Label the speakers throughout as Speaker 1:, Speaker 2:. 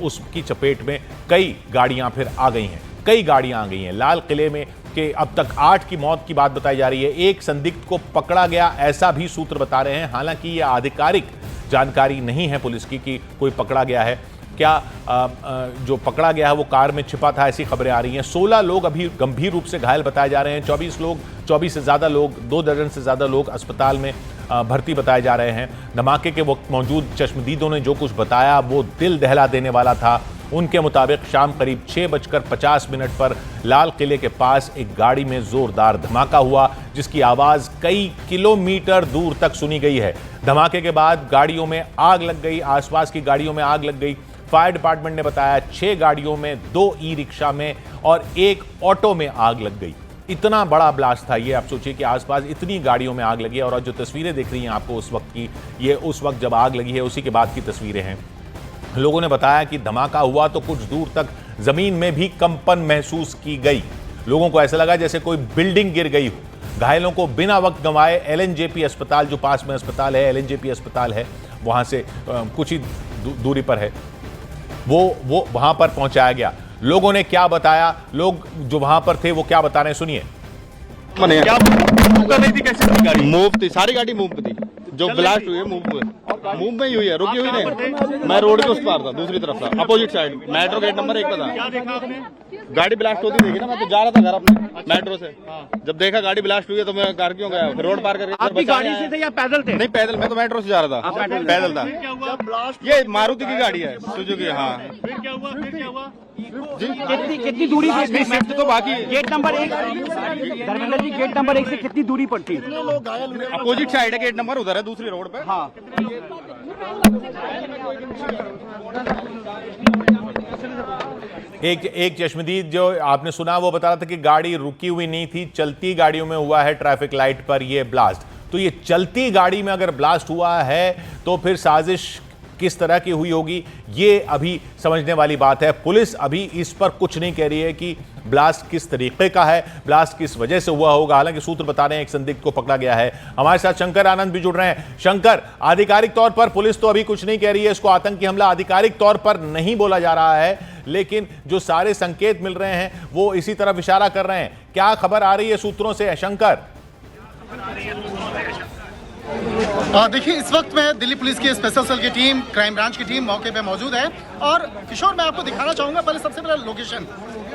Speaker 1: उसकी चपेट में कई गाड़ियां फिर आ गई हैं, कई गाड़ियां आ गई हैं। लाल किले में के अब तक 8 की मौत की बात बताई जा रही है। एक संदिग्ध को पकड़ा गया, ऐसा भी सूत्र बता रहे हैं। हालांकि यह आधिकारिक जानकारी नहीं है पुलिस की कि कोई पकड़ा गया है। क्या जो पकड़ा गया है वो कार में छिपा था, ऐसी खबरें आ रही हैं। 16 लोग अभी गंभीर रूप से घायल बताए जा रहे हैं। 24 से ज़्यादा लोग, 2 दर्जन से ज़्यादा लोग अस्पताल में भर्ती बताए जा रहे हैं। धमाके के वक्त मौजूद चश्मदीदों ने जो कुछ बताया वो दिल दहला देने वाला था। उनके मुताबिक शाम करीब 6:50 पर लाल किले के पास एक गाड़ी में जोरदार धमाका हुआ, जिसकी आवाज़ कई किलोमीटर दूर तक सुनी गई है। धमाके के बाद गाड़ियों में आग लग गई, आसपास की गाड़ियों में आग लग गई। फायर डिपार्टमेंट ने बताया 6 गाड़ियों में, 2 ई-रिक्शा में और 1 ऑटो में आग लग गई। इतना बड़ा ब्लास्ट था ये। आप सोचिए कि आसपास इतनी गाड़ियों में आग लगी है। और जो तस्वीरें दिख रही हैं आपको उस वक्त की, ये उस वक्त जब आग लगी है उसी के बाद की तस्वीरें हैं। लोगों ने बताया कि धमाका हुआ तो कुछ दूर तक जमीन में भी कंपन महसूस की गई। लोगों को ऐसा लगा जैसे कोई बिल्डिंग गिर गई हो। घायलों को बिना वक्त गंवाए एलएनजेपी अस्पताल, जो पास में अस्पताल है, एलएनजेपी अस्पताल है, वहां से कुछ ही दूरी पर है, वो वहां पर पहुंचाया गया। लोगों ने क्या बताया, लोग जो वहां पर थे वो क्या बता रहे हैं, सुनिए।
Speaker 2: क्या मूव कर रही थी, कैसे गाड़ी मूव थी? सारी गाड़ी मूव थी। जो ब्लास्ट हुई है मूव में ही हुई है, रुकी हुई नहीं। मैं रोड के उस पार था, दूसरी तरफ था, opposite side, metro gate number 1 पे था।
Speaker 3: क्या देखा आपने?
Speaker 2: गाड़ी ब्लास्ट होती देखी ना, मैं तो जा रहा था घर अपने मेट्रो से। जब देखा गाड़ी ब्लास्ट हुई है तो मैं कार क्यों गया, फिर रोड पार करके।
Speaker 3: आपकी गाड़ी से थे या पैदल थे?
Speaker 2: नहीं पैदल, मैं तो मेट्रो से जा रहा था, पैदल था। ये मारुति की गाड़ी है, सुजुकी। हाँ,
Speaker 3: फिर क्या हुआ? फिर क्या हुआ?
Speaker 4: कितनी दूरी थी?
Speaker 2: शिफ्ट तो बाकी
Speaker 4: gate number 1, Dharmendra ji, gate number 1 से कितनी दूरी पर थी?
Speaker 2: अपोजिट साइड है, गेट नंबर उधर है, दूसरी रोड पे।
Speaker 4: हाँ,
Speaker 1: एक चश्मदीद जो आपने सुना वो बता रहा था कि गाड़ी रुकी हुई नहीं थी, चलती गाड़ियों में हुआ है ट्रैफिक लाइट पर ये ब्लास्ट। तो ये चलती गाड़ी में अगर ब्लास्ट हुआ है तो फिर साजिश किस तरह की हुई होगी, ये अभी समझने वाली बात है। पुलिस अभी इस पर कुछ नहीं कह रही है कि ब्लास्ट किस तरीके का है, ब्लास्ट किस वजह से हुआ होगा। हालांकि सूत्र बता रहे हैं एक संदिग्ध को पकड़ा गया है। हमारे साथ शंकर आनंद भी जुड़ रहे हैं। शंकर, आधिकारिक तौर पर पुलिस तो अभी कुछ नहीं कह रही है, इसको आतंकी हमला आधिकारिक तौर पर नहीं बोला जा रहा है, लेकिन जो सारे संकेत मिल रहे हैं वो इसी तरफ इशारा कर रहे हैं। क्या खबर आ रही है सूत्रों से, शंकर?
Speaker 5: देखिए, इस वक्त में दिल्ली पुलिस की स्पेशल सेल की टीम, क्राइम ब्रांच की टीम मौके पे मौजूद है। और किशोर, मैं आपको दिखाना चाहूंगा पहले, सबसे पहले लोकेशन।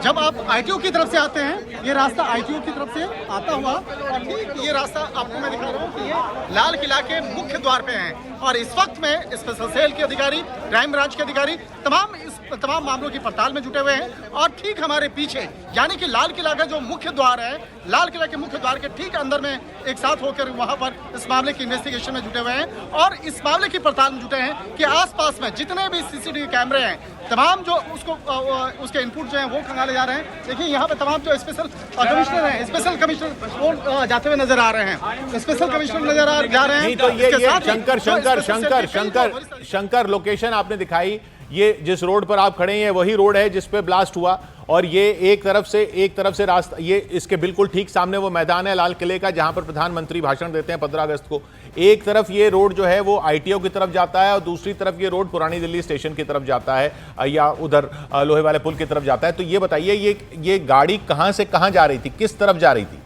Speaker 5: जब आप आईटीओ की तरफ से आते हैं, ये रास्ता आईटीओ की तरफ से आता हुआ, और ठीक ये रास्ता आपको मैं दिखा रहा हूँ कि ये लाल किला के मुख्य द्वार पे हैं। और इस वक्त में स्पेशल सेल के अधिकारी, क्राइम ब्रांच के अधिकारी तमाम मामलों की पड़ताल में जुटे हुए हैं। और ठीक हमारे पीछे, यानी कि लाल किला का जो मुख्य द्वार है, लाल किला के मुख्य द्वार के ठीक अंदर में एक साथ होकर वहां पर इस मामले की इन्वेस्टिगेशन में जुटे हुए हैं और इस मामले की पड़ताल में जुटे हैं कि आसपास में जितने भी सीसीटीवी कैमरे हैं, तमाम जो उसके इनपुट जो हैं वो खंगाले जा रहे हैं। देखिए, यहाँ पे तमाम जो स्पेशल कमिश्नर हैं, स्पेशल कमिश्नर वो जाते हुए नजर आ रहे हैं, स्पेशल कमिश्नर नजर जा रहे हैं।
Speaker 1: नहीं तो ये शंकर लोकेशन आपने दिखाई, ये जिस रोड पर आप खड़े हैं वही रोड है जिस पे ब्लास्ट हुआ। और ये एक तरफ से रास्ता, ये इसके बिल्कुल ठीक सामने वो मैदान है लाल किले का जहां पर प्रधानमंत्री भाषण देते हैं 15 अगस्त को। एक तरफ ये रोड जो है वो आईटीओ की तरफ जाता है और दूसरी तरफ ये रोड पुरानी दिल्ली स्टेशन की तरफ जाता है या उधर लोहे वाले पुल की तरफ जाता है। तो ये बताइए, ये गाड़ी कहां से कहां जा रही थी, किस तरफ जा रही थी?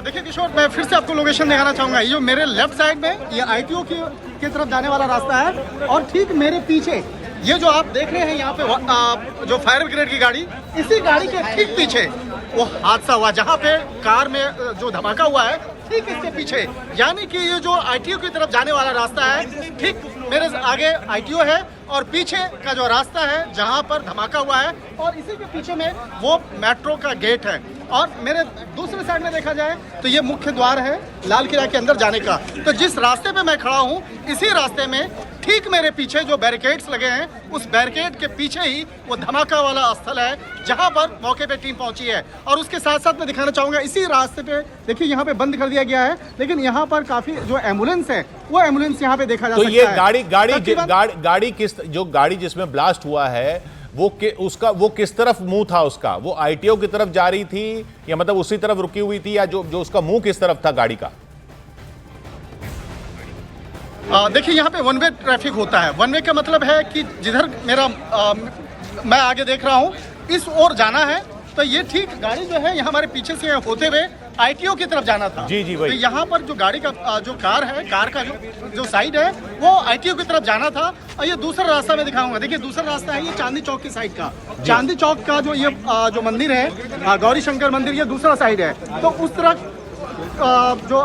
Speaker 5: देखिए किशोर, मैं फिर से आपको लोकेशन दिखाना चाहूंगा। ये जो मेरे लेफ्ट साइड में ये आईटीओ की तरफ जाने वाला रास्ता है और ठीक मेरे पीछे ये जो आप देख रहे हैं यहाँ पे जो फायर ब्रिगेड की गाड़ी, इसी गाड़ी के ठीक पीछे वो हादसा हुआ जहाँ पे कार में जो धमाका हुआ है, ठीक इसके पीछे। यानी कि ये जो आईटीओ की तरफ जाने वाला रास्ता है, ठीक मेरे आगे आईटीओ है और पीछे का जो रास्ता है जहां पर धमाका हुआ है, और इसी के पीछे में वो मेट्रो का गेट है। और मेरे दूसरे साइड में देखा जाए तो ये मुख्य द्वार है लाल किला के अंदर जाने का। तो जिस रास्ते पे मैं खड़ा हूँ, इसी रास्ते में ठीक मेरे पीछे जो बैरिकेड्स लगे हैं, उस बैरिकेड के पीछे ही वो धमाका वाला स्थल है जहां पर मौके पे टीम पहुंची है। और उसके साथ साथ मैं दिखाना चाहूंगा, इसी रास्ते पे देखिए यहाँ पे बंद कर दिया गया है, लेकिन यहाँ पर काफी जो एम्बुलेंस है वो एम्बुलेंस यहाँ पे देखा जा सकता है।
Speaker 1: तो ये गाड़ी जिसमें ब्लास्ट हुआ है वो किस तरफ मुंह था उसका? वो आईटीओ की तरफ जा रही थी या मतलब उसी तरफ रुकी हुई थी, या जो उसका मुंह किस तरफ था गाड़ी का?
Speaker 5: देखिए यहाँ पे वन वे ट्रैफिक होता है। वन वे का मतलब है कि जिधर मेरा मैं आगे देख रहा हूँ इस ओर जाना है, तो ये ठीक गाड़ी जो है यहाँ हमारे पीछे से होते हुए आईटीओ की तरफ जाना था।
Speaker 1: जी जी वही।
Speaker 5: तो यहाँ पर जो गाड़ी का जो कार है, कार का जो साइड है वो आईटीओ की तरफ जाना था। और ये दूसरा रास्ता मैं दिखाऊंगा। देखिए दूसरा रास्ता है ये चांदनी चौक की साइड का। चांदनी चौक का जो ये जो मंदिर है गौरी शंकर मंदिर, ये दूसरा साइड है। तो उस तरह जो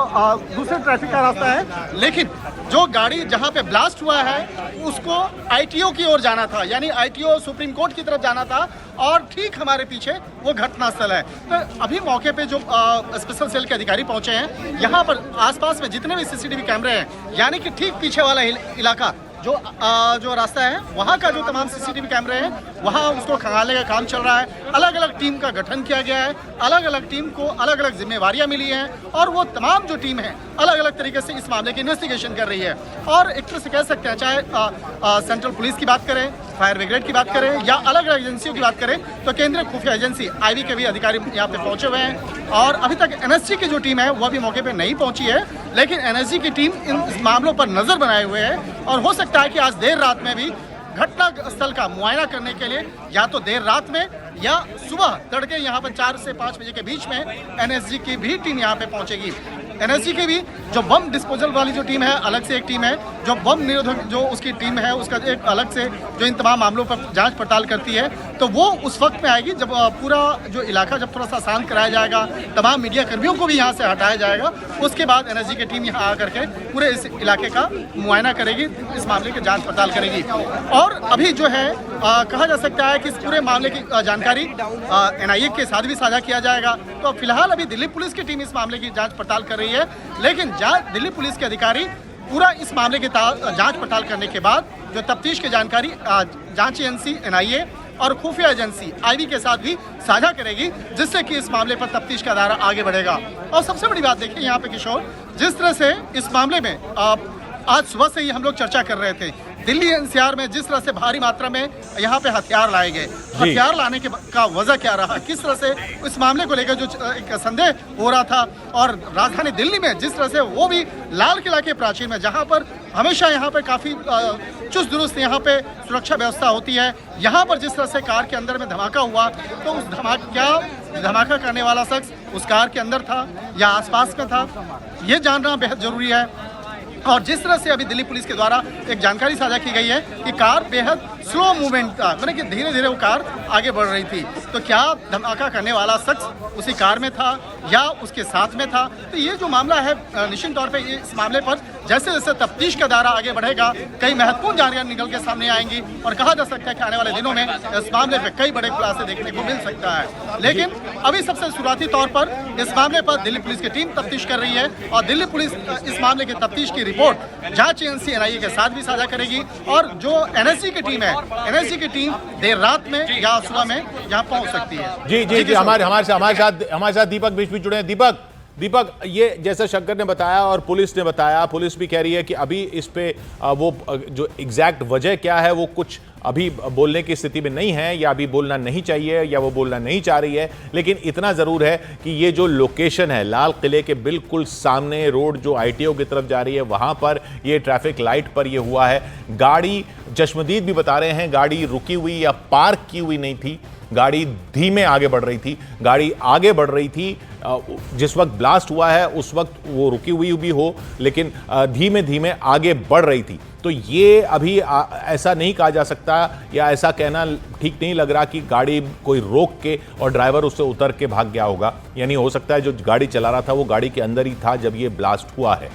Speaker 5: दूसरे ट्रैफिक का रास्ता है, लेकिन जो गाड़ी जहां पे ब्लास्ट हुआ है उसको आईटीओ की ओर जाना था, यानी आईटीओ सुप्रीम कोर्ट की तरफ जाना था, और ठीक हमारे पीछे वो घटनास्थल है। तो अभी मौके पे जो स्पेशल सेल के अधिकारी पहुंचे हैं, यहाँ पर आसपास में जितने भी सीसीटीवी कैमरे हैं, यानी कि ठीक पीछे वाला इलाका जो रास्ता है, वहाँ का जो तमाम सीसीटीवी कैमरे हैं, वहाँ उसको खंगालने का काम चल रहा है। अलग अलग टीम का गठन किया गया है, अलग अलग टीम को अलग अलग जिम्मेवारियां मिली हैं, और वो तमाम जो टीम है अलग अलग तरीके से इस मामले की इन्वेस्टिगेशन कर रही है। और एक तरह से कह सकते हैं, चाहे सेंट्रल पुलिस की बात करें, फायर ब्रिगेड की बात करें, या अलग अलग एजेंसियों की बात करें, तो केंद्रीय खुफिया एजेंसी आईबी के भी अधिकारी यहाँ पे पहुंचे हुए हैं। और अभी तक एनएसजी की जो टीम है वो अभी मौके पे नहीं पहुंची है, लेकिन एनएसजी की टीम इन मामलों पर नजर बनाए हुए है, और हो सकता है कि आज देर रात में भी घटना स्थल का मुआयना करने के लिए, या तो देर रात में या सुबह तड़के यहाँ पर 4 से 5 बजे के बीच में एनएसजी की भी टीम यहाँ पे पहुंचेगी। एनएसजी की भी जो बम डिस्पोजल वाली जो टीम है, अलग से एक टीम है। जो बम निरोधक जो उसकी टीम है, उसका एक अलग से जो इन तमाम मामलों पर जांच पड़ताल करती है, तो वो उस वक्त में आएगी जब पूरा जो इलाका जब थोड़ा सा शांत कराया जाएगा, तमाम मीडिया कर्मियों को भी यहाँ से हटाया जाएगा। उसके बाद एनएसजी की टीम यहाँ आकर के पूरे इस इलाके का मुआयना करेगी, इस मामले की जाँच पड़ताल करेगी। और अभी जो है कहा जा सकता है कि इस पूरे मामले की जानकारी एनआईए के साथ भी साझा किया जाएगा। तो फिलहाल अभी दिल्ली पुलिस की टीम इस मामले की जांच पड़ताल कर रही है, लेकिन दिल्ली पुलिस के अधिकारी पूरा इस मामले की जांच पड़ताल करने के बाद जो तफ्तीश की जानकारी जांच एजेंसी एनआईए और खुफिया एजेंसी आईबी के साथ भी साझा करेगी, जिससे कि इस मामले पर तफ्तीश का दायरा आगे बढ़ेगा। और सबसे बड़ी बात देखिए यहाँ पे किशोर, जिस तरह से इस मामले में आज सुबह से ही हम लोग चर्चा कर रहे थे, दिल्ली एनसीआर में जिस तरह से भारी मात्रा में यहाँ पे हथियार लाए गए, हथियार लाने का वजह क्या रहा, किस तरह से इस मामले को लेकर जो एक संदेह हो रहा था, और राजधानी दिल्ली में जिस तरह से वो भी लाल किला के प्राचीर में, जहाँ पर हमेशा यहाँ पे काफ़ी चुस्त दुरुस्त यहाँ पे सुरक्षा व्यवस्था होती है, यहाँ पर जिस तरह से कार के अंदर में धमाका हुआ, तो उस धमाका करने वाला शख्स उस कार के अंदर था या आसपास में था, ये जानना बेहद जरूरी है। और जिस तरह से अभी दिल्ली पुलिस के द्वारा एक जानकारी साझा की गई है कि कार बेहद स्लो मूवमेंट था, मतलब कि धीरे धीरे वो कार आगे बढ़ रही थी, तो क्या धमाका करने वाला शख्स उसी कार में था या उसके साथ में था? तो ये जो मामला है, निश्चित तौर पे इस मामले पर जैसे जैसे तफ्तीश का दायरा आगे बढ़ेगा, कई महत्वपूर्ण जानकारी निकल के सामने आएंगी, और कहा जा सकता है कि आने वाले दिनों में इस मामले पर कई बड़े खुलासे देखने को मिल सकता है। लेकिन अभी सबसे शुरुआती तौर पर इस मामले पर दिल्ली पुलिस की टीम तफ्तीश कर रही है, और दिल्ली पुलिस इस मामले की तफ्तीश की रिपोर्ट जांच एजेंसी एनआईए के साथ भी साझा करेगी। और जो एनएसजी की टीम है, एनएसजी की टीम देर रात में या सुबह में यहाँ पहुंच सकती है।
Speaker 1: जी जी जी, हमारे साथ दीपक बीच में जुड़े हैं। दीपक, ये जैसा शंकर ने बताया और पुलिस ने बताया, पुलिस भी कह रही है कि अभी इस पे वो जो एग्जैक्ट वजह क्या है वो कुछ अभी बोलने की स्थिति में नहीं है, या अभी बोलना नहीं चाहिए, या वो बोलना नहीं चाह रही है। लेकिन इतना ज़रूर है कि ये जो लोकेशन है लाल किले के बिल्कुल सामने, रोड जो आईटीओ की तरफ जा रही है, वहाँ पर ये ट्रैफिक लाइट पर ये हुआ है। गाड़ी, चश्मदीद भी बता रहे हैं, गाड़ी रुकी हुई या पार्क की हुई नहीं थी, गाड़ी धीमे आगे बढ़ रही थी। गाड़ी आगे बढ़ रही थी जिस वक्त ब्लास्ट हुआ है, उस वक्त वो रुकी हुई भी हो, लेकिन धीमे धीमे आगे बढ़ रही थी। तो ये अभी ऐसा नहीं कहा जा सकता, या ऐसा कहना ठीक नहीं लग रहा कि गाड़ी कोई रोक के और ड्राइवर उससे उतर के भाग गया होगा। यानी हो सकता है जो गाड़ी चला रहा था वो गाड़ी के अंदर ही था जब ये ब्लास्ट हुआ है।